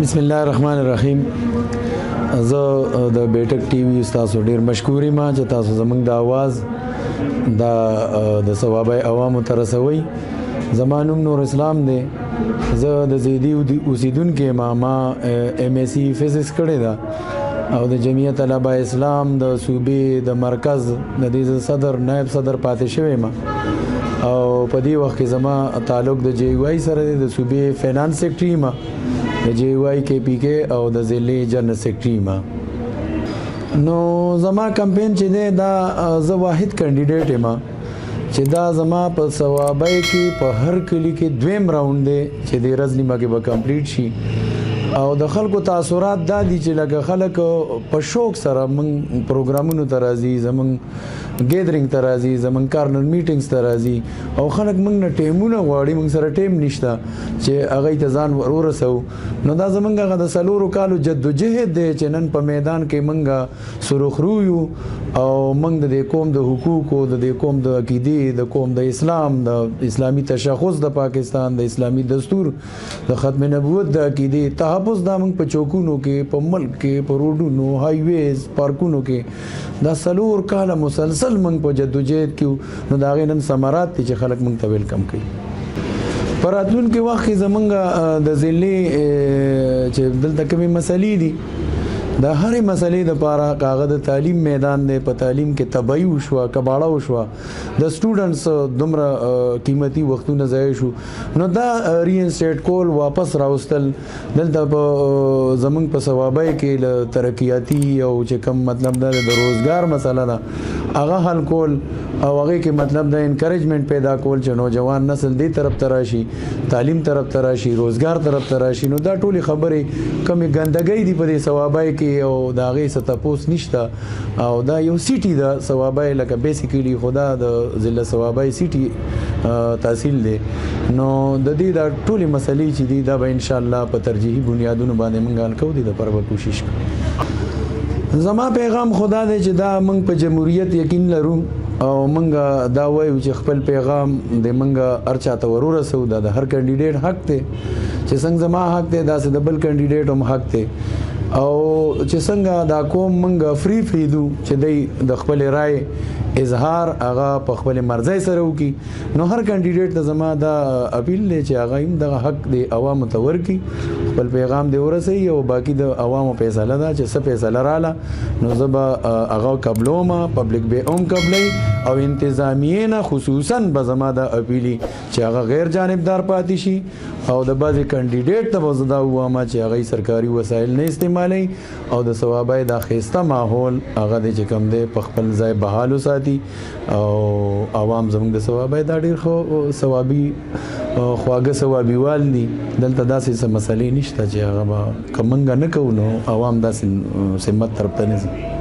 بسم الله الرحمن الرحیم. زه د بیټک ټي وي تاسو ډیر مشکور یم چې تاسو زموږ د आवाज د ثوابه عوامو ته رسوي. زما نوم نور اسلام دی. زه د زیدي اوسیدونکو ما ایم ایس سی فزکس کړی ده او د جمعیت طلبه اسلام د صوبې د مرکز د دې صدر نائب صدر پاتې شوی ما او په دې وخت کې زما تعلق د جی واي سره د صوبې فینانس سیکټري ما د جی واي کې پی کې او د ضلع جنرال سیکټري ما. نو زما کمپین چې دی دا زه واحد کینډیډیټ یم چې دا زما په ثوابای کې په هر کلی کې دویم راوند دی چې د ورځ نیمه کې به کمپلیټ شي او د خلکو تاثرات دا دي چې لکه خلک په شوق سره موږ پروګرامونو ته راځي، زموږ ګیدرینګ ته راځي، زموږ کارنر میټینګز ته راځي او خلک موږ نه ټیمونه غواړي، موږ سره ټیم نشته چې هغه ته ځان ورسو. نو دا زموږ هغه د سلورو کالو جدوجهد دی چې نن په میدان کې موږ سرخرو یو او موږ د قوم د حقوقو، د قوم د عقیدې، د قوم د اسلام، د اسلامي تشخص د پاکستان، د اسلامي دستور، د ختم نبوت د عقیدې تحفظ دا موږ په چوکونو کې، په ملک کې، په روډونو، های ویز، پارکونو کې دا سلور کاله مسلسل موږ په جدوجہد کې. نو دا غي نن ثمرات دي چې خلک موږ ته ویلکم کوي. پر راتلونکي وخت کې زمونږ د ضلع چې دلته کومې مسلې دي د هرې مسلې دپاره هغه د تعلیم میدان دی، په تعلیم کې تباہي وشوه، کباړه وشوه، د سټوډنټس دومره قیمتي وختونه ضایع شو. نو دا ری انسټیټ کول، واپس راوستل دلته په زمونږ په ثوابای کې له ترقیاتي او چې کم مطلب دا د روزګار مسله ده هغه حل کول او هغه کې مطلب د انکریجمنٹ پیدا کول چې نوجوان نسل دې طرف ته راشي، تعلیم طرف ته راشي، روزګار طرف ته راشي. نو دا ټولې خبرې کمې ګندګۍ دي په دې ثوابای کې او دا غي ستپوس نشته او دا یو سیټي ده ثوابای، لکه بیسیکلی خدا د ضلع ثوابای سیټي تحصیل دی. نو د دې دا ټولې مسلې چې دي دا به ان شاء الله په ترجیحي بنیادونو باندې موږ حل کوو، دې لپاره به کوشش کوو. زما پیغام خدا دی چې دا موږ په جمهوریت یقین لرو او موږ دا وایو چې خپل پیغام د موږ ارچا ته ورسو. دا د هر کینډیډیټ حق دی چې څنګه زما حق دی داسې د بل کینډیډیټ هم حق دی او چې څنګه دا کوم موږ فری دو چې د خپل رائے اظهار هغه په خپل مرزي سره وکي. نو هر کینډیډیټ ته زما دا اپیل دی چې هغه هم د حق دی عوامو ته ورکي، خپل پیغام دی ورسي او باقی د عوامو فیصله ده چې څه فیصله رااله نو زبا هغه قبلوم، پبلک به هم قبلای او انتظامیه نه خصوصا به زما د اپیلی چې هغه غیر جانبدار پاتې شي او د بعضی کینډیډیټ ته وزدا وامه چې هغه سرکاري وسایل نه استعمالي او د ثوابای د خيسته ماحول هغه د چکم دی په خپل ځای بحال وساتي او عوام زموږ د ثوابای دا ډیر خو ثوابي خواږه ثوابي وال دي. دلته داسې څه مسلې نشته چې هغه کومنګ نه کوو نو عوام داسې سمت طرف ته نه ځي.